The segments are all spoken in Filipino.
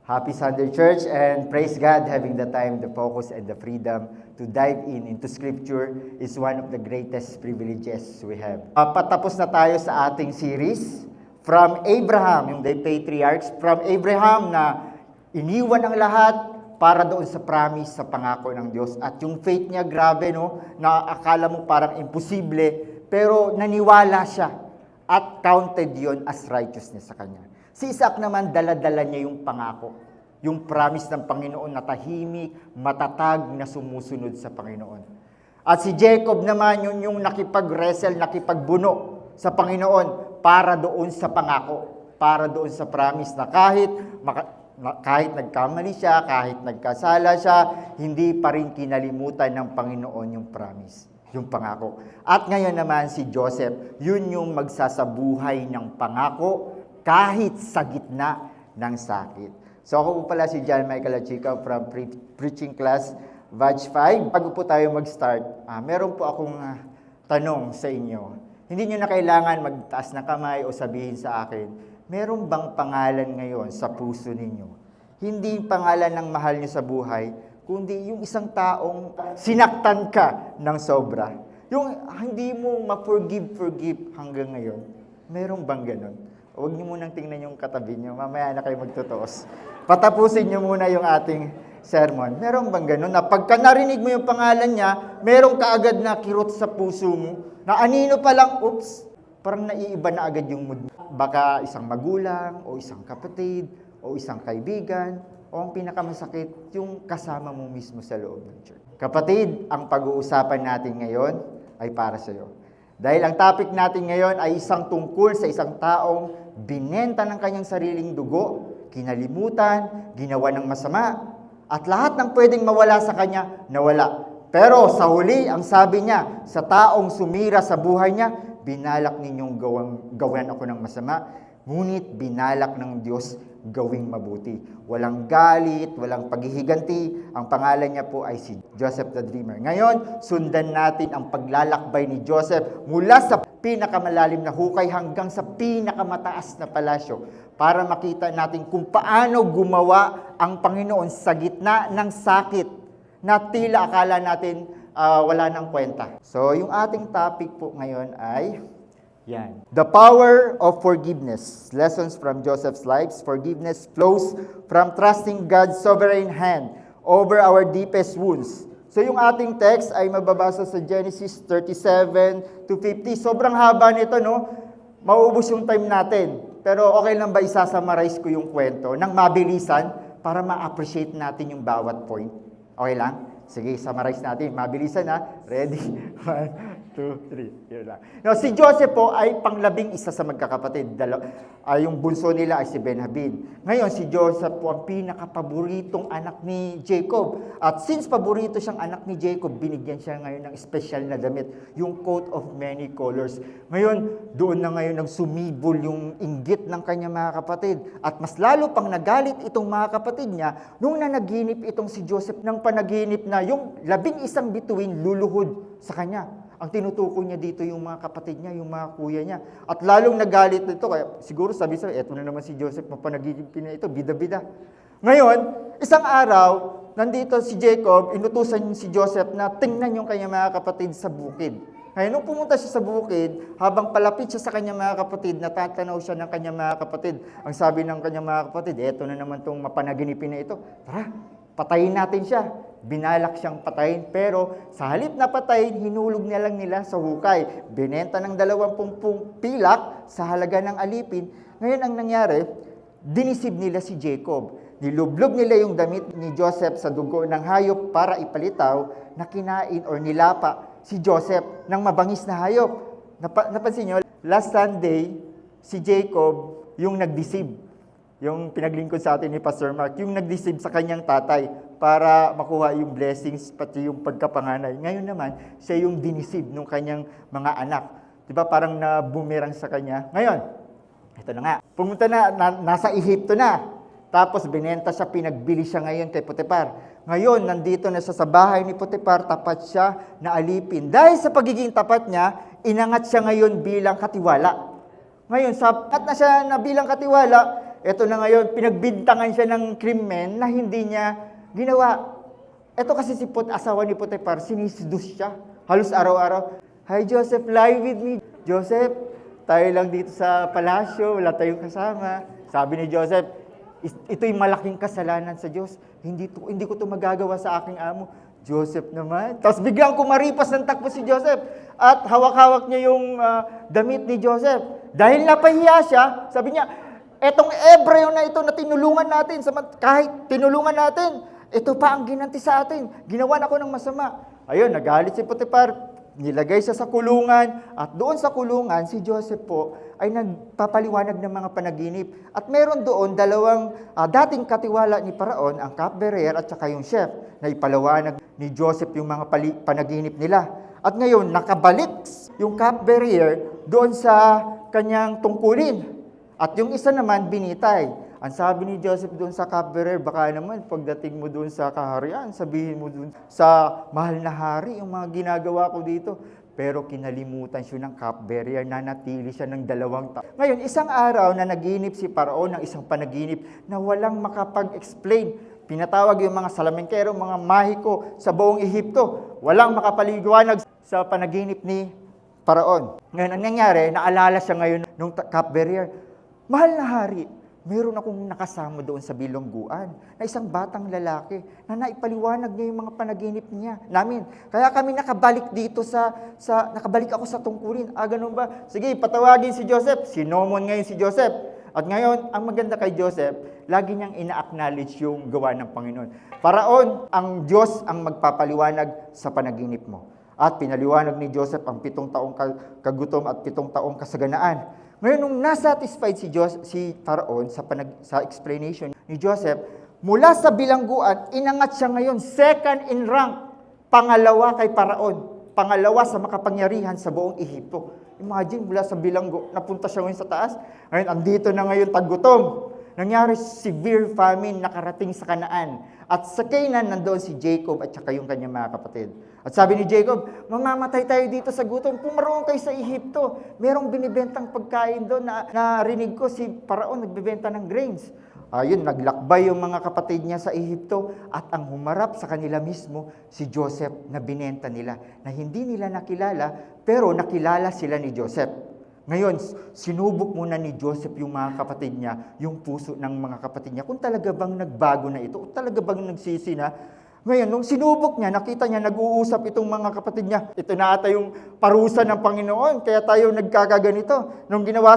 Happy Sunday Church, and praise God, having the time, the focus, and the freedom to dive into Scripture is one of the greatest privileges we have. Patapos na tayo sa ating series, From Abraham, yung the patriarchs, from Abraham na iniwan ang lahat para doon sa promise, sa pangako ng Diyos. At yung faith niya, grabe, no? Na akala mo parang imposible, pero naniwala siya at counted yon as righteousness sa kanya. Si Isaac naman, dala-dala niya yung pangako, yung promise ng Panginoon na tahimik, matatag na sumusunod sa Panginoon. At si Jacob naman, yun yung nakipag-wrestle, nakipagbuno sa Panginoon para doon sa pangako, para doon sa promise na kahit nagkamali siya, kahit nagkasala siya, hindi pa rin kinalimutan ng Panginoon yung promise, yung pangako. At ngayon naman si Joseph, yun yung magsasabuhay ng pangako, kahit sa gitna ng sakit. So ako po pala si John Michael Achica from Preaching Class Batch 5. Bago po tayo mag-start, meron po akong tanong sa inyo. Hindi nyo na kailangan magtaas na kamay o sabihin sa akin, meron bang pangalan ngayon sa puso ninyo? Hindi pangalan ng mahal nyo sa buhay, kundi yung isang taong sinaktan ka ng sobra. Yung hindi mo ma-forgive hanggang ngayon. Meron bang ganun? Huwag niyo munang tingnan yung katabi niyo. Mamaya na kayo magtutuos. Patapusin niyo muna yung ating sermon. Meron bang ganun na pagka narinig mo yung pangalan niya, meron ka agad na kirot sa puso mo, na anino pa lang, oops, parang naiiba na agad yung mood. Baka isang magulang, o isang kapatid, o isang kaibigan, o ang pinakamasakit, yung kasama mo mismo sa loob ng church. Kapatid, ang pag-uusapan natin ngayon ay para sa iyo. Dahil ang topic natin ngayon ay isang tungkol sa isang taong binenta ng kanyang sariling dugo, kinalimutan, ginawa ng masama, at lahat ng pwedeng mawala sa kanya, nawala. Pero sa huli, ang sabi niya, sa taong sumira sa buhay niya, binalak ninyong gawan ako ng masama, ngunit binalak ng Diyos gawing mabuti. Walang galit, walang paghihiganti. Ang pangalan niya po ay si Joseph the Dreamer. Ngayon, sundan natin ang paglalakbay ni Joseph mula sa pinakamalalim na hukay hanggang sa pinakamataas na palasyo para makita natin kung paano gumawa ang Panginoon sa gitna ng sakit na tila akala natin wala nang kwenta. So, yung ating topic po ngayon ay yan. The power of forgiveness. Lessons from Joseph's life. Forgiveness flows from trusting God's sovereign hand over our deepest wounds. So yung ating text ay mababasa sa Genesis 37 to 50. Sobrang haba nito, no? Mauubos yung time natin. Pero okay lang ba isasummarize ko yung kwento ng mabilisan para ma-appreciate natin yung bawat point? Okay lang? Sige, summarize natin. Mabilisan na. Ready? 1, 2, 3. Here lang. Now, si Joseph po ay panglabing isa sa magkakapatid. Yung bunso nila ay si Benjamin. Ngayon, si Joseph po ang pinakapaboritong anak ni Jacob. At since paborito siyang anak ni Jacob, binigyan siya ngayon ng special na damit, yung coat of many colors. Ngayon, doon na ngayon nagsumibol yung inggit ng kanyang mga kapatid. At mas lalo pang nagalit itong mga kapatid niya nung nanaginip itong si Joseph ng panaginip na yung 11 bituin luluhod sa kanya. Ang tinutukoy niya dito yung mga kapatid niya, yung mga kuya niya. At lalong nagalit nito, kaya siguro sabi sa eto na naman si Joseph, mapanaginip na ito, bida-bida. Ngayon, isang araw, nandito si Jacob, inutusan si Joseph na tingnan yung kanyang mga kapatid sa bukid. Ngayon, nung pumunta siya sa bukid, habang palapit siya sa kanyang mga kapatid, natatanaw siya ng kanyang mga kapatid. Ang sabi ng kanyang mga kapatid, eto na naman itong mapanaginipin na ito. Tara, patayin natin siya. Binalak siyang patayin, pero sa halip na patayin, hinulog niya lang nila sa hukay. Binenta ng 20 pilak sa halaga ng alipin. Ngayon ang nangyari, dinisib nila si Jacob. Nilublob nila yung damit ni Joseph sa dugo ng hayop para ipalitaw na kinain or nilapa si Joseph ng mabangis na hayop. Napansin nyo, last Sunday, si Jacob yung nagdeceive. Yung pinaglingkod sa atin ni Pastor Mark, yung nag-deceive sa kanyang tatay para makuha yung blessings, pati yung pagkapanganay. Ngayon naman, siya yung diniceive ng kanyang mga anak. Diba? Parang na-boomerang sa kanya. Ngayon, ito na nga. Pumunta na, nasa Ehipto na. Tapos binenta siya, pinagbili siya ngayon kay Potiphar. Ngayon, nandito na siya sa bahay ni Potiphar, tapat siya na alipin. Dahil sa pagiging tapat niya, inangat siya ngayon bilang katiwala. Ngayon, sapat na siya na bilang katiwala, Ito na ngayon, pinagbintangan siya ng krimen na hindi niya ginawa. Ito kasi si asawa ni Potiphar, sinisidus siya. Halos araw-araw, "Hi Joseph, lie with me." "Joseph, tayo lang dito sa palasyo, wala tayong kasama." Sabi ni Joseph, "Ito'y malaking kasalanan sa Diyos. Hindi ko to magagawa sa aking amo." Joseph naman. Tapos biglang kumaripas ng takbo si Joseph at hawak-hawak niya yung damit ni Joseph. Dahil napahiya siya, sabi niya, "Etong Ebreo na ito na tinulungan natin, kahit tinulungan natin, ito pa ang ginanti sa atin. Ginawan ako ng masama." Ayun, nagalit si Potiphar, nilagay siya sa kulungan, at doon sa kulungan, si Joseph po ay nagpapaliwanag ng mga panaginip. At meron doon dalawang dating katiwala ni Paraon, ang cupbearer at saka yung chef, na ipalawanag ni Joseph yung mga panaginip nila. At ngayon, nakabalik yung cupbearer doon sa kanyang tungkulin. At yung isa naman, binitay. Ang sabi ni Joseph doon sa cupbearer, baka naman pagdating mo doon sa kaharian, sabihin mo doon sa mahal na hari yung mga ginagawa ko dito. Pero kinalimutan siya ng cupbearer, nanatili siya ng 2 taon. Ngayon, isang araw na naginip si Paraon ng isang panaginip na walang makapag-explain. Pinatawag yung mga salamengkero, mga mahiko sa buong Ehipto. Walang makapaliwanag sa panaginip ni Paraon. Ngayon, ang nangyari, naalala siya ngayon ng cupbearer, "Mahal na hari, meron akong nakasama doon sa bilongguan na isang batang lalaki na naipaliwanag niya yung mga panaginip namin. Kaya kami nakabalik dito nakabalik ako sa tungkulin." Ganun ba? Sige, patawagin si Joseph. Sinomon ngayon si Joseph. At ngayon, ang maganda kay Joseph, lagi niyang ina-acknowledge yung gawa ng Panginoon. Paraon, ang Diyos ang magpapaliwanag sa panaginip mo. At pinaliwanag ni Joseph ang 7 taong kagutom at 7 taong kasaganaan. Ngayon, nung nasatisfied si Paraon sa explanation ni Joseph, mula sa bilangguan, inangat siya ngayon, second in rank, pangalawa kay Paraon, pangalawa sa makapangyarihan sa buong Ehipto. Imagine, mula sa bilanggo, napunta siya ngayon sa taas. Ngayon, andito na ngayon taggutom. Nangyari severe famine nakarating sa Kanaan. At sa Canaan, nandoon si Jacob at saka yung kanyang mga kapatid. At sabi ni Jacob, "Mamamatay tayo dito sa gutom. Pumaroon kayo sa Ehipto. Merong binibentang pagkain doon na narinig ko si Paraon nagbebenta ng grains." Ayun, naglakbay yung mga kapatid niya sa Ehipto at ang humarap sa kanila mismo si Joseph na binenta nila, na hindi nila nakilala, pero nakilala sila ni Joseph. Ngayon, sinubok muna ni Joseph yung mga kapatid niya, yung puso ng mga kapatid niya, kung talaga bang nagbago na ito, o talaga bang nagsisi na. Ngayon, nung sinubok niya, nakita niya, nag-uusap itong mga kapatid niya. Ito na ata yung parusa ng Panginoon, kaya tayo nagkakaganito. Nung ginawa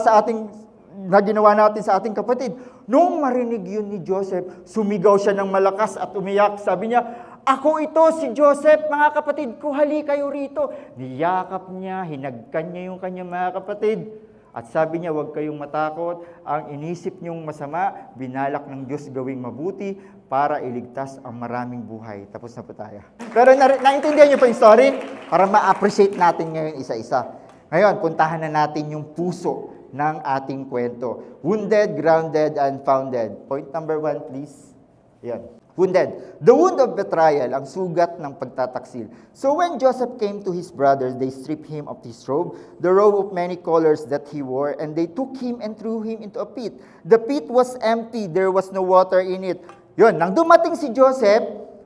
natin sa ating kapatid. Nung marinig yun ni Joseph, sumigaw siya ng malakas at umiyak. Sabi niya, "Ako ito, si Joseph, mga kapatid ko, hali kayo rito." Niyakap niya, hinagkan niya yung kanyang mga kapatid. At sabi niya, "Huwag kayong matakot. Ang inisip niyong masama, binalak ng Diyos gawing mabuti para iligtas ang maraming buhay." Tapos na po tayo. Pero naintindihan niyo pa yung story? Para ma-appreciate natin ngayon isa-isa. Ngayon, puntahan na natin yung puso ng ating kwento. Wounded, grounded, and founded. Point number 1, please. Yan. Wounded. The wound of betrayal, ang sugat ng pagtataksil. So when Joseph came to his brothers, they stripped him of his robe, the robe of many colors that he wore, and they took him and threw him into a pit. The pit was empty, there was no water in it. Yun, nang dumating si Joseph,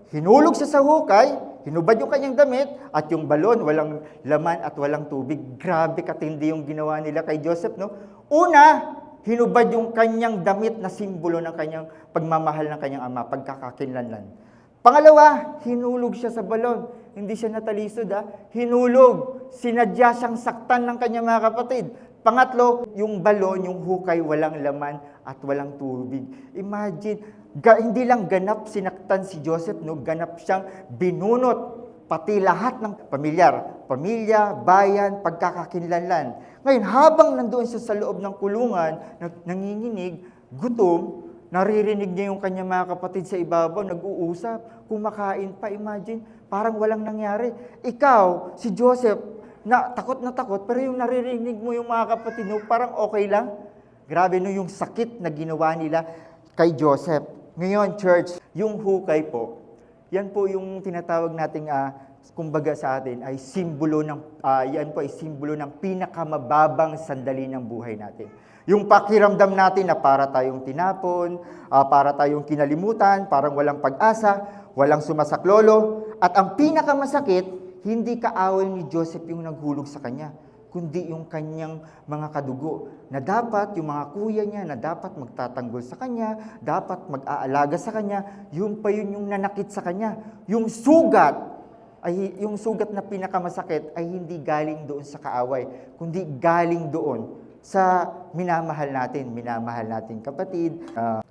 hinulog siya sa hukay, hinubad yung kanyang damit, at yung balon, walang laman at walang tubig. Grabe katindi yung ginawa nila kay Joseph, no? Una, hinubad yung kanyang damit na simbolo ng kanyang pagmamahal ng kanyang ama, pagkakakinlanlan. Pangalawa, hinulog siya sa balon. Hindi siya natalisod, hinulog. Sinadya siyang saktan ng kanyang mga kapatid. Pangatlo, yung balon, yung hukay, walang laman at walang tubig. Imagine, hindi lang ganap sinaktan si Joseph, no? Ganap siyang binunot, pati lahat ng pamilya, bayan, pagkakakinlanlan. Ngayon, habang nandoon siya sa loob ng kulungan, nanginginig, gutom, naririnig niya yung kanyang mga kapatid sa ibabaw, nag-uusap, kumakain pa, imagine, parang walang nangyari. Ikaw, si Joseph, na takot, pero yung naririnig mo yung mga kapatid mo, parang okay lang. Grabe, no, yung sakit na ginawa nila kay Joseph. Ngayon, church, yung hukay po, yan po yung tinatawag nating, kumbaga sa atin, ay simbolo ng, yan po ay simbolo ng pinakamababang sandali ng buhay natin. Yung pakiramdam natin na para tayong tinapon, para tayong kinalimutan, parang walang pag-asa, walang sumasaklolo. At ang pinakamasakit, hindi kaaway ni Joseph yung naghulog sa kanya, kundi yung kanyang mga kadugo, na dapat yung mga kuya niya, na dapat magtatanggol sa kanya, dapat mag-aalaga sa kanya, yun pa yun yung nanakit sa kanya. Yung sugat na pinakamasakit ay hindi galing doon sa kaaway, kundi galing doon sa minamahal nating kapatid,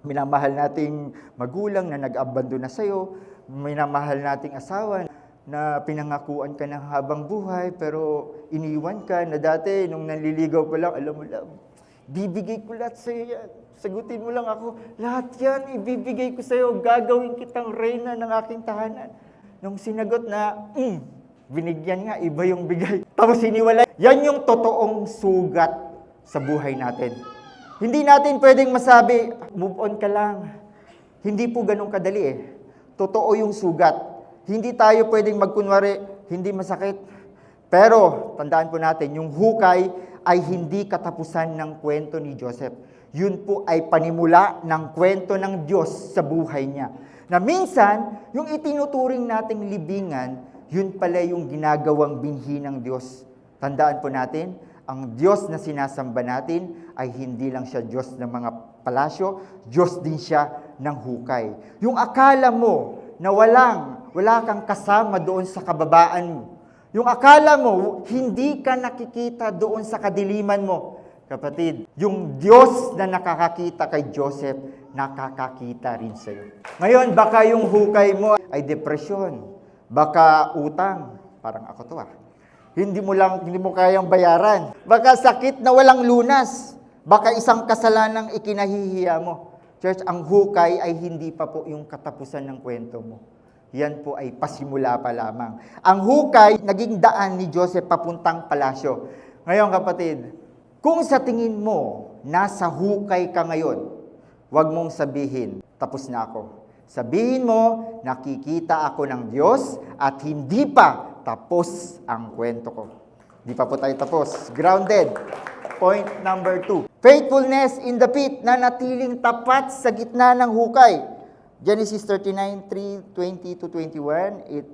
minamahal nating magulang na nag-abandon na sa'yo, minamahal nating asawa na pinangakuan ka ng habang buhay, pero iniwan ka na dati, nung nanliligaw pa lang, alam mo lang, bibigay ko lahat sa'yo yan. Sagutin mo lang ako, lahat yan, ibibigay ko sa'yo, gagawin kitang reyna ng aking tahanan. Nung sinagot na, binigyan nga, iba yung bigay. Tapos hiniwalay. Yan yung totoong sugat sa buhay natin. Hindi natin pwedeng masabi, move on ka lang. Hindi po ganun kadali eh. Totoo yung sugat. Hindi tayo pwedeng magkunwari, hindi masakit. Pero, tandaan po natin, yung hukay ay hindi katapusan ng kwento ni Joseph. Yun po ay panimula ng kwento ng Diyos sa buhay niya. Na minsan, yung itinuturing nating libingan, yun pala yung ginagawang binhi ng Diyos. Tandaan po natin, ang Diyos na sinasamba natin ay hindi lang siya Diyos ng mga palasyo, Diyos din siya ng hukay. Yung akala mo na wala kang kasama doon sa kababaan mo. Yung akala mo, hindi ka nakikita doon sa kadiliman mo. Kapatid, yung Diyos na nakakakita kay Joseph, nakakakita rin sa'yo. Ngayon, baka yung hukay mo ay depresyon, baka utang, parang ako to Hindi mo kayang bayaran. Baka sakit na walang lunas. Baka isang kasalanang ikinahihiya mo. Church, ang hukay ay hindi pa po yung katapusan ng kwento mo. Yan po ay pasimula pa lamang. Ang hukay, naging daan ni Joseph papuntang palasyo. Ngayon kapatid, kung sa tingin mo, nasa hukay ka ngayon, huwag mong sabihin, tapos na ako. Sabihin mo, nakikita ako ng Diyos at hindi pa tapos ang kwento ko. Hindi pa po tayo tapos. Grounded. Point number 2. Faithfulness in the pit, na natiling tapat sa gitna ng hukay. Genesis 39:3-20-21, it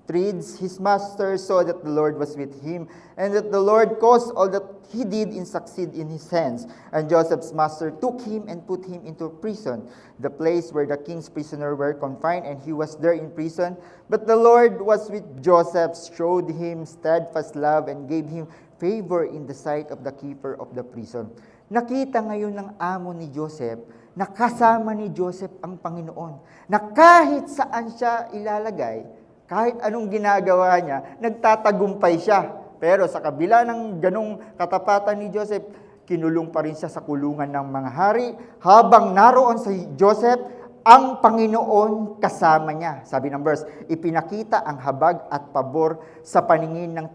reads, His master saw that the Lord was with him, and that the Lord caused all that he did and succeed in his hands. And Joseph's master took him and put him into prison, the place where the king's prisoners were confined, and he was there in prison. But the Lord was with Joseph, showed him steadfast love, and gave him favor in the sight of the keeper of the prison. Nakita ngayon ng amo ni Joseph, nakasama ni Joseph ang Panginoon, na kahit saan siya ilalagay, kahit anong ginagawa niya, nagtatagumpay siya. Pero sa kabila ng ganong katapatan ni Joseph, kinulong pa rin siya sa kulungan ng mga hari. Habang naroon sa Joseph, ang Panginoon kasama niya. Sabi ng verse, ipinakita ang habag at pabor sa paningin ng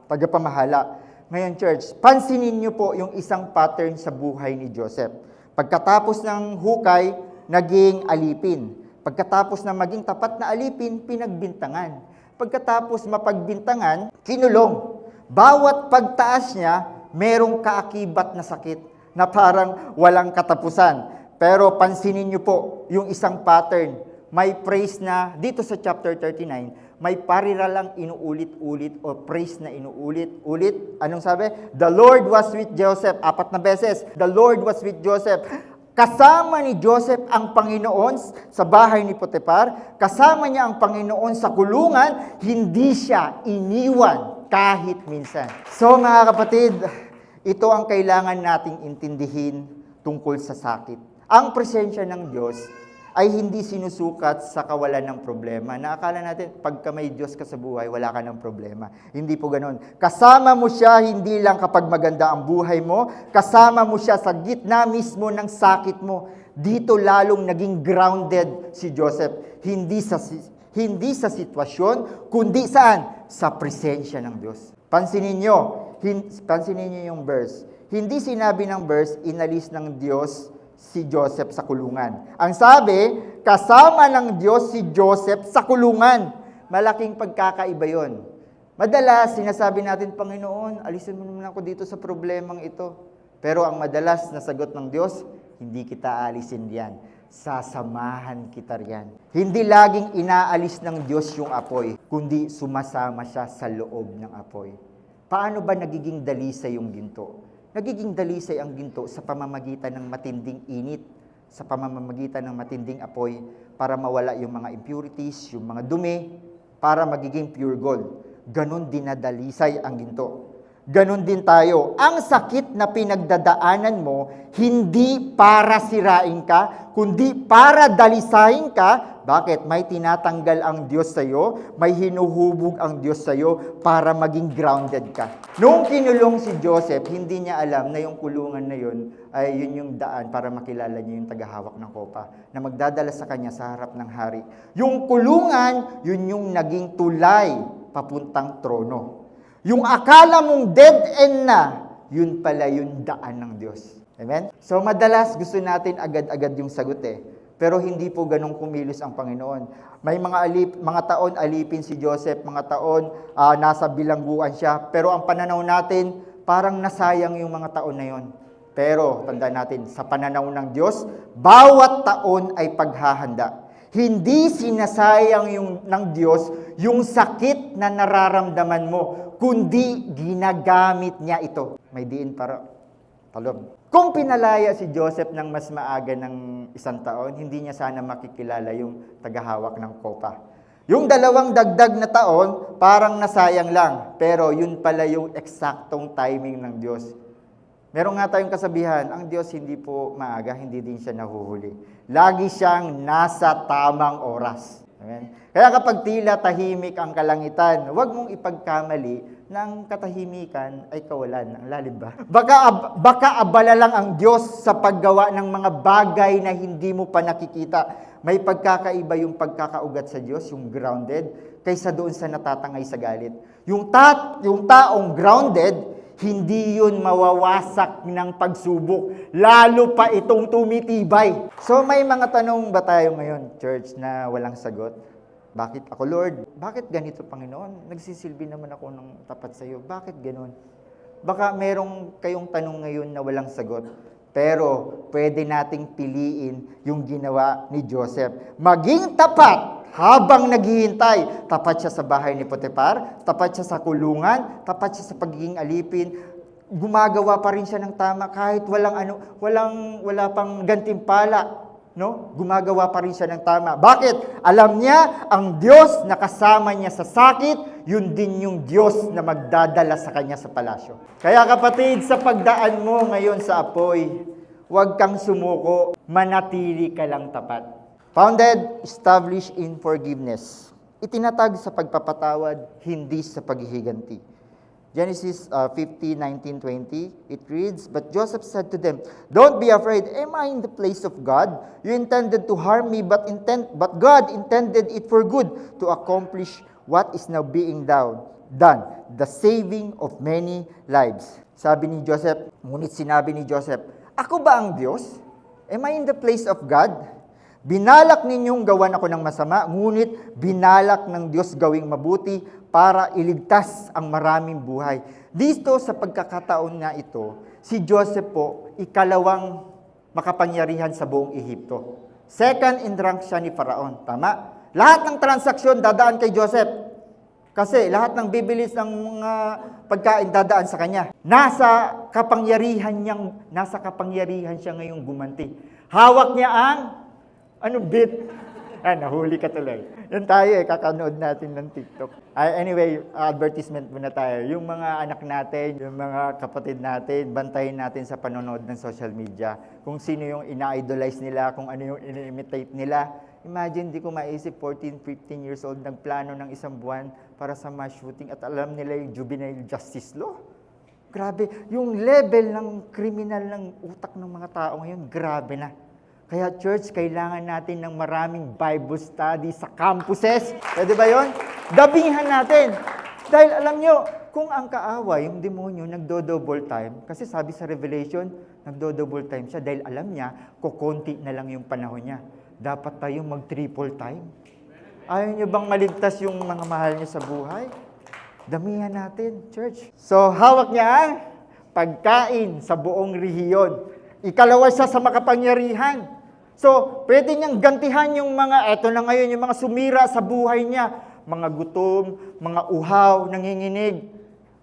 tagapamahala. Ngayon church, pansinin niyo po yung isang pattern sa buhay ni Joseph. Pagkatapos ng hukay, naging alipin. Pagkatapos na maging tapat na alipin, pinagbintangan. Pagkatapos mapagbintangan, kinulong. Bawat pagtaas niya, merong kaakibat na sakit na parang walang katapusan. Pero pansinin niyo po yung isang pattern. May praise na, dito sa chapter 39, may parira lang inuulit-ulit o praise na inuulit-ulit. Anong sabi? The Lord was with Joseph. 4 na beses. The Lord was with Joseph. Kasama ni Joseph ang Panginoon sa bahay ni Potiphar. Kasama niya ang Panginoon sa kulungan. Hindi siya iniwan kahit minsan. So mga kapatid, ito ang kailangan nating intindihin tungkol sa sakit. Ang presensya ng Diyos ay hindi sinusukat sa kawalan ng problema. Naakala natin, pagka may Diyos ka sa buhay, wala ka ng problema. Hindi po ganun. Kasama mo siya, hindi lang kapag maganda ang buhay mo, kasama mo siya sa gitna mismo ng sakit mo. Dito lalong naging grounded si Joseph. Hindi sa sitwasyon, kundi saan? Sa presensya ng Diyos. Pansinin niyo yung verse. Hindi sinabi ng verse, inalis ng Diyos si Joseph sa kulungan. Ang sabi, kasama ng Diyos si Joseph sa kulungan. Malaking pagkakaiba yon. Madalas, sinasabi natin, Panginoon, alisin mo naman ako dito sa problemang ito. Pero ang madalas na sagot ng Diyos, hindi kita aalisin riyan. Sasamahan kita riyan. Hindi laging inaalis ng Diyos yung apoy, kundi sumasama siya sa loob ng apoy. Paano ba nagiging dalisay yung ginto? Nagiging dalisay ang ginto sa pamamagitan ng matinding init, sa pamamagitan ng matinding apoy para mawala yung mga impurities, yung mga dumi, para magiging pure gold. Ganon dinadalisay ang ginto. Ganon din tayo. Ang sakit na pinagdadaanan mo, hindi para sirain ka, kundi para dalisayin ka. Bakit? May tinatanggal ang Diyos sa iyo, may hinuhubog ang Diyos sa iyo para maging grounded ka. Noong kinulong si Joseph, hindi niya alam na yung kulungan na yun ay yun yung daan para makilala niya yung tagahawak ng kopa na magdadala sa kanya sa harap ng hari. Yung kulungan, yun yung naging tulay papuntang trono. Yung akala mong dead end na, yun pala yung daan ng Diyos. Amen? So madalas gusto natin agad-agad yung sagot eh. Pero hindi po ganun kumilos ang Panginoon. May mga taon alipin si Joseph, mga taon nasa bilangguan siya. Pero ang pananaw natin, parang nasayang yung mga taon na yon. Pero tandaan natin, sa pananaw ng Diyos, bawat taon ay paghahanda. Hindi sinasayang ng Diyos yung sakit na nararamdaman mo, kundi ginagamit niya ito. May diin para talog. Kung pinalaya si Joseph ng mas maaga ng isang taon, hindi niya sana makikilala yung tagahawak ng kopa. Yung 2 dagdag na taon, parang nasayang lang. Pero yun pala yung eksaktong timing ng Diyos. Meron nga tayong kasabihan, ang Diyos hindi po maaga, hindi din siya nahuhuli. Lagi siyang nasa tamang oras. Amen? Kaya kapag tila tahimik ang kalangitan, huwag mong ipagkamali na ang katahimikan ay kawalan. Ang lalim ba? Baka abala lang ang Diyos sa paggawa ng mga bagay na hindi mo pa nakikita. May pagkakaiba yung pagkakaugat sa Diyos, yung grounded, kaysa doon sa natatangay sa galit. Yung taong grounded, hindi yun mawawasak ng pagsubok. Lalo pa itong tumitibay. So may mga tanong ba tayo ngayon, church, na walang sagot? Bakit ako, Lord? Bakit ganito, Panginoon? Nagsisilbi naman ako ng tapat sa iyo. Bakit ganon? Baka merong kayong tanong ngayon na walang sagot. Pero pwede nating piliin yung ginawa ni Joseph. Maging tapat habang naghihintay. Tapat siya sa bahay ni Potiphar, tapat siya sa kulungan, tapat siya sa pagiging alipin. Gumagawa pa rin siya ng tama kahit wala pang gantimpala. No? Gumagawa pa rin siya ng tama. Bakit? Alam niya, ang Diyos na kasama niya sa sakit, yun din yung Diyos na magdadala sa kanya sa palasyo. Kaya kapatid, sa pagdaan mo ngayon sa apoy, huwag kang sumuko, manatili ka lang tapat. Founded, established in forgiveness. Itinatag sa pagpapatawad, hindi sa paghihiganti. Genesis 50:19-20, it reads, "But Joseph said to them, 'Don't be afraid. Am I in the place of God? You intended to harm me, but God intended it for good, to accomplish what is now being done, the saving of many lives.'" Sabi ni Joseph, ngunit sinabi ni Joseph, "Ako ba ang Diyos? Am I in the place of God? Binalak ninyong gawan ako ng masama, ngunit binalak ng Diyos gawing mabuti para iligtas ang maraming buhay." Dito sa pagkakataon na ito, si Joseph po, ikalawang makapangyarihan sa buong Ehipto. Second in rank siya ni Faraon. Tama? Lahat ng transaksyon dadaan kay Joseph. Kasi lahat ng bibilis ng mga pagkain dadaan sa kanya. Nasa kapangyarihan siya ngayong gumanti. Hawak niya ang bit? Nahuli ka tuloy. Yan tayo kakanood natin ng TikTok. Anyway, advertisement muna tayo. Yung mga anak natin, yung mga kapatid natin, bantayin natin sa panonood ng social media. Kung sino yung ina-idolize nila, kung ano yung ina-imitate nila. Imagine, di ko maisip, 14, 15 years old, nagplano ng isang buwan para sa mass shooting at alam nila yung juvenile justice law. Grabe. Yung level ng kriminal ng utak ng mga tao ngayon, grabe na. Kaya church, kailangan natin ng maraming Bible study sa campuses. Pwede ba yun? Dabihan natin. Dahil alam nyo, kung ang kaaway, yung demonyo, nagdo-double time, kasi sabi sa Revelation, nagdo-double time siya dahil alam niya, kukunti na lang yung panahon niya. Dapat tayong mag-triple time. Ayaw nyo bang maligtas yung mga mahal niyo sa buhay? Damihan natin, church. So, hawak niya ang pagkain sa buong rehiyon. Ikalawa siya sa makapangyarihan. So, pwede niyang gantihan yung mga, eto na ngayon, yung mga sumira sa buhay niya. Mga gutom, mga uhaw, nanginginig.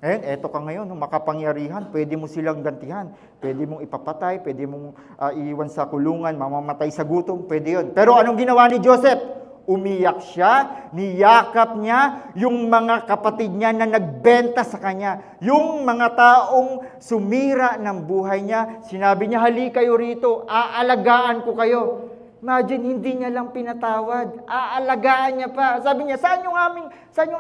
Eto ka ngayon, makapangyarihan, pwede mo silang gantihan. Pwede mong ipapatay, pwede mong iiwan sa kulungan, mamamatay sa gutom, pwede yun. Pero anong ginawa ni Joseph? Umiyak siya, niyakap niya yung mga kapatid niya na nagbenta sa kanya. Yung mga taong sumira ng buhay niya, sinabi niya, hali kayo rito, aalagaan ko kayo. Imagine, hindi niya lang pinatawad, aalagaan niya pa. Sabi niya, saan yung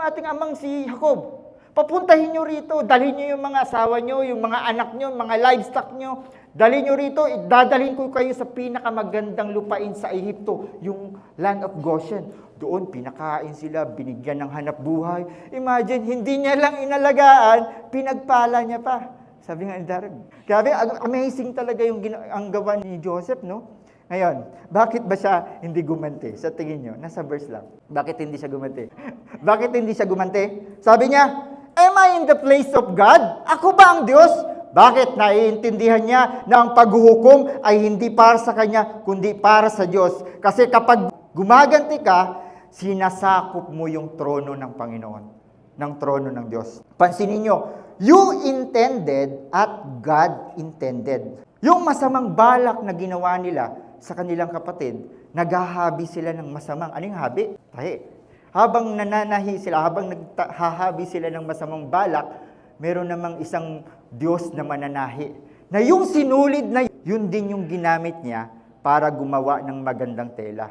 ating amang si Jacob? Papuntahin nyo rito, dalhin nyo yung mga asawa nyo, yung mga anak nyo, mga livestock nyo. Dalhin nyo rito, dadalhin ko kayo sa pinakamagandang lupain sa Ehipto, yung land of Goshen. Doon, pinakain sila, binigyan ng hanap buhay. Imagine, hindi niya lang inalagaan, pinagpala niya pa. Sabi nga ni Darren, grabe, amazing talaga yung ang gawa ni Joseph, no? Ngayon, bakit ba siya hindi gumanti? Sa tingin nyo, nasa verse lang. Bakit hindi siya gumanti? Bakit hindi siya gumanti? Sabi niya, am I in the place of God? Ako ba ang Diyos? Bakit? Naiintindihan niya na ang paghuhukom ay hindi para sa kanya, kundi para sa Diyos. Kasi kapag gumaganti ka, sinasakop mo yung trono ng Panginoon, ng trono ng Diyos. Pansinin nyo, you intended at God intended. Yung masamang balak na ginawa nila sa kanilang kapatid, naghahabi sila ng masamang. Anong habi? Tahi. Habang nananahi sila, habang naghahabi sila ng masamang balak, meron namang isang Diyos na mananahi. Na yung sinulid na yun din yung ginamit niya para gumawa ng magandang tela.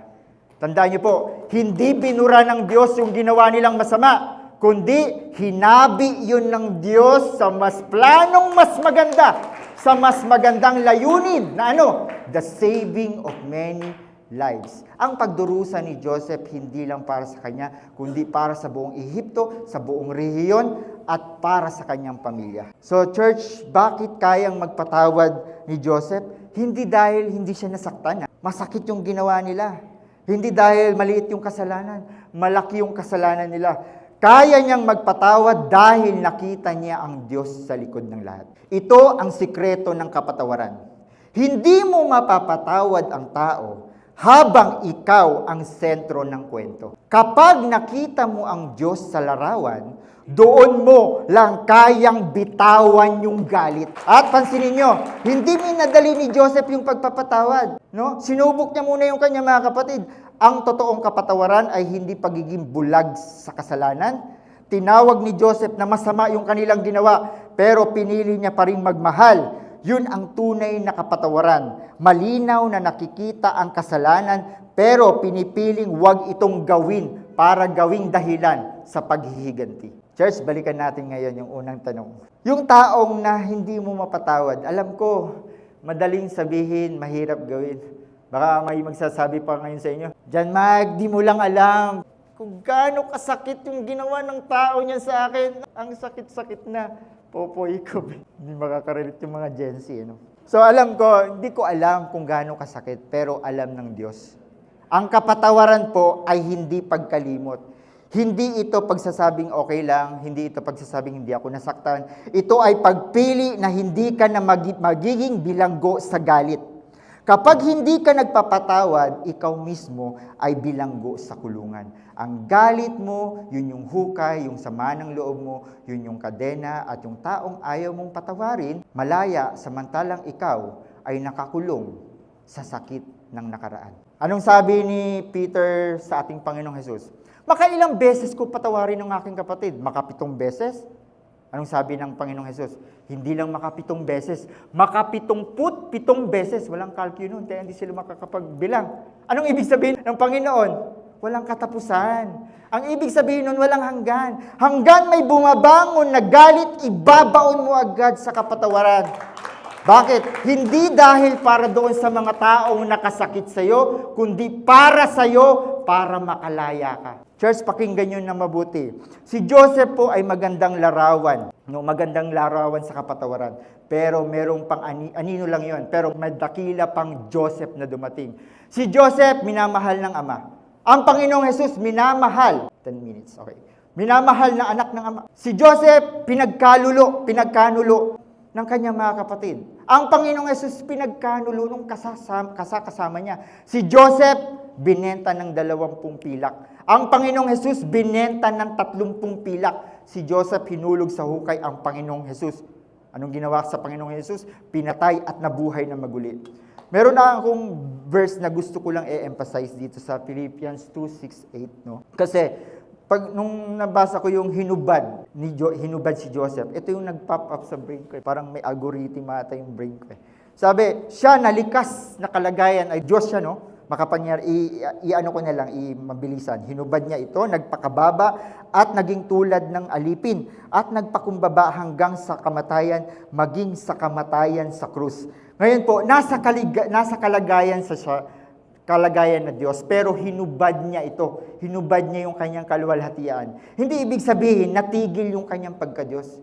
Tandaan niyo po, hindi binura ng Diyos yung ginawa nilang masama, kundi hinabi yun ng Diyos sa mas planong mas maganda, sa mas magandang layunin na ano? The saving of many lives. Ang pagdurusa ni Joseph hindi lang para sa kanya, kundi para sa buong Ehipto, sa buong rehiyon, at para sa kanyang pamilya. So church, bakit kayang magpatawad ni Joseph? Hindi dahil hindi siya nasaktan. Masakit yung ginawa nila. Hindi dahil maliit yung kasalanan. Malaki yung kasalanan nila. Kaya niyang magpatawad dahil nakita niya ang Diyos sa likod ng lahat. Ito ang sikreto ng kapatawaran. Hindi mo mapapatawad ang tao habang ikaw ang sentro ng kwento. Kapag nakita mo ang Diyos sa larawan, doon mo lang kayang bitawan yung galit. At pansinin nyo, hindi minadali ni Joseph yung pagpapatawad. No? Sinubok niya muna yung kanya mga kapatid. Ang totoong kapatawaran ay hindi pagiging bulag sa kasalanan. Tinawag ni Joseph na masama yung kanilang ginawa, pero pinili niya pa rin magmahal. Yun ang tunay na kapatawaran. Malinaw na nakikita ang kasalanan, pero pinipiling wag itong gawin para gawing dahilan sa paghihiganti. Church, balikan natin ngayon yung unang tanong. Yung taong na hindi mo mapatawad, alam ko, madaling sabihin, mahirap gawin. Baka may magsasabi pa ngayon sa inyo, John Mag, di mo lang alam kung gaano kasakit yung ginawa ng tao niya sa akin. Ang sakit-sakit na. Popoy ko. Hindi makakarelate yung mga Gen Z. Ano? So alam ko, hindi ko alam kung gaano kasakit, pero alam ng Diyos. Ang kapatawaran po ay hindi pagkalimot. Hindi ito pagsasabing okay lang, hindi ito pagsasabing hindi ako nasaktan. Ito ay pagpili na hindi ka na magiging bilanggo sa galit. Kapag hindi ka nagpapatawad, ikaw mismo ay bilanggo sa kulungan. Ang galit mo, yun yung hukay, yung sama ng loob mo, yun yung kadena, at yung taong ayaw mong patawarin, malaya samantalang ikaw ay nakakulong sa sakit ng nakaraan. Anong sabi ni Peter sa ating Panginoong Jesus? Makailang beses ko patawarin ng aking kapatid? Makapitong beses? Anong sabi ng Panginoong Jesus? Hindi lang makapitong beses, makapitongput-pitong beses. Walang kalkyo nun, kaya hindi sila makakapagbilang. Anong ibig sabihin ng Panginoon? Walang katapusan. Ang ibig sabihin nun, walang hanggan. Hanggan may bumabangon na galit, ibabaon mo agad sa kapatawaran. Bakit? Hindi dahil para doon sa mga taong nakasakit sa'yo, kundi para sa'yo, para makalaya ka. Church, pakinggan nyo na mabuti. Si Joseph po ay magandang larawan. No, magandang larawan sa kapatawaran. Pero merong pang anino lang yon. Pero may dakila pang Joseph na dumating. Si Joseph, minamahal ng ama. Ang Panginoong Jesus, minamahal. 10 minutes, okay. Minamahal na anak ng ama. Si Joseph, pinagkanulo. ng kanyang mga kapatid. Ang Panginoong Hesus pinagkanulo nung kasama niya. Si Joseph, binenta ng 20 pilak. Ang Panginoong Hesus, binenta ng 30 pilak. Si Joseph, hinulog sa hukay ang Panginoong Hesus. Anong ginawa sa Panginoong Hesus? Pinatay at nabuhay na maguli. Meron na akong verse na gusto ko lang i-emphasize dito sa Philippians 2:6-8, no? Kasi nung nabasa ko yung hinubad si Joseph, ito yung nag-pop up sa brain ko. Parang may algorithm ata yung brain ko. Sabi, siya nalikas na kalagayan ay Diyos siya, no? Makapangyari, i-ano ko na lang, mabilisan. Hinubad niya ito, nagpakababa at naging tulad ng alipin at nagpakumbaba hanggang sa kamatayan, maging sa kamatayan sa krus. Ngayon po, nasa kalagayan na Diyos, pero hinubad niya ito. Hinubad niya yung kanyang kaluwalhatian. Hindi ibig sabihin, natigil yung kanyang pagka-Diyos.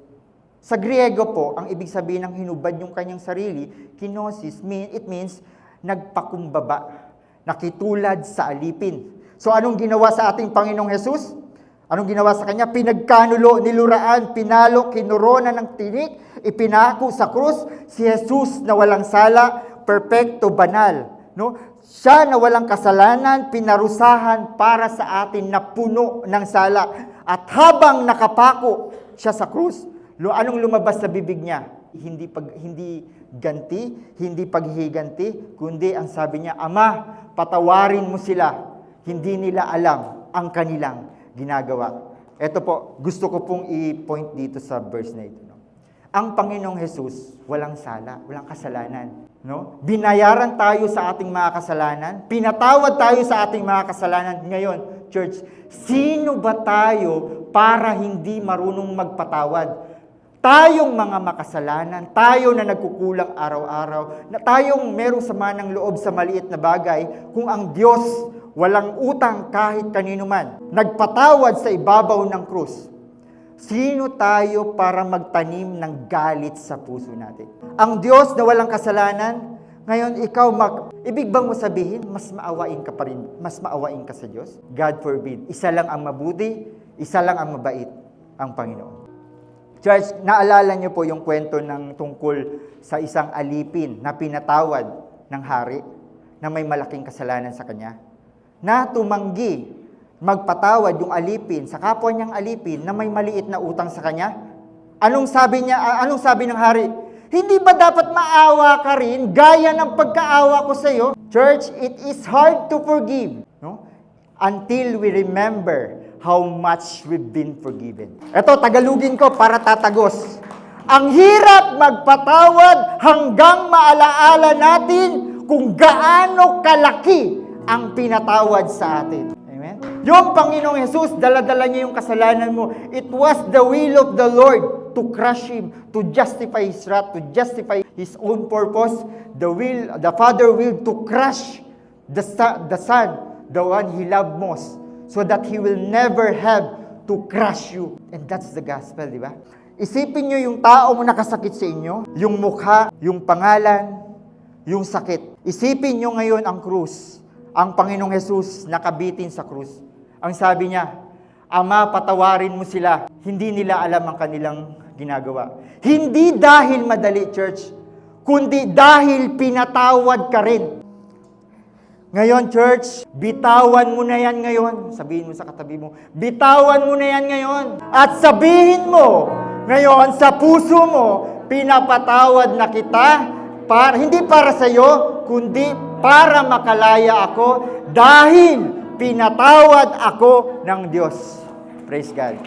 Sa Griego po, ang ibig sabihin ng hinubad yung kanyang sarili, kenosis, it means nagpakumbaba, nakitulad sa alipin. So anong ginawa sa ating Panginoong Hesus? Anong ginawa sa Kanya? Pinagkanulo, niluraan, pinalo, kinurona ng tinik, ipinako sa krus, si Jesus na walang sala, perpekto, banal. No? Siya na walang kasalanan, pinarusahan para sa atin na puno ng sala. At habang nakapako siya sa krus, anong lumabas sa bibig niya? Hindi ganti, hindi paghihiganti, kundi ang sabi niya, Ama, patawarin mo sila. Hindi nila alam ang kanilang ginagawa. Ito po, gusto ko pong i-point dito sa verse na ito. No? Ang Panginoong Hesus, walang sala, walang kasalanan. No? Binayaran tayo sa ating mga kasalanan, pinatawad tayo sa ating mga kasalanan. Ngayon, church, sino ba tayo para hindi marunong magpatawad? Tayong mga makasalanan, tayo na nagkukulang araw-araw, na tayong merong sama ng loob sa maliit na bagay, kung ang Diyos walang utang kahit kanino man, nagpatawad sa ibabaw ng krus, sino tayo para magtanim ng galit sa puso natin? Ang Diyos na walang kasalanan, ngayon ikaw, ibig bang mo sabihin, mas maawain ka pa rin, mas maawain ka sa Diyos? God forbid. Isa lang ang mabuti, isa lang ang mabait, ang Panginoon. Church, naalala niyo po yung kwento ng tungkol sa isang alipin na pinatawad ng hari na may malaking kasalanan sa kanya. Na tumanggi magpatawad yung alipin sa kapwa niyang alipin na may maliit na utang sa kanya. Anong sabi niya? Anong sabi ng hari? Hindi ba dapat maawa ka rin gaya ng pagkaawa ko sa iyo? Church, it is hard to forgive, no? Until we remember how much we've been forgiven. Ito, Tagalogin ko para tatagos. Ang hirap magpatawad hanggang maalaala natin kung gaano kalaki ang pinatawad sa atin. Amen? Yung Panginoong Hesus, dala-dala niya yung kasalanan mo. It was the will of the Lord to crush Him, to justify His wrath, to justify His own purpose. The Father will to crush the Son, the one He loved most, so that He will never have to crush you. And that's the gospel, di ba? Isipin nyo yung taong nakasakit sa inyo, yung mukha, yung pangalan, yung sakit. Isipin nyo ngayon ang krus. Ang Panginoong Hesus nakabitin sa krus. Ang sabi niya, Ama, patawarin mo sila. Hindi nila alam ang kanilang ginagawa. Hindi dahil madali, church, kundi dahil pinatawad ka rin. Ngayon, church, bitawan mo na yan ngayon. Sabihin mo sa katabi mo, bitawan mo na yan ngayon. At sabihin mo, ngayon, sa puso mo, pinapatawad na kita, hindi para sa iyo, kundi para makalaya ako dahil pinatawad ako ng Diyos. Praise God.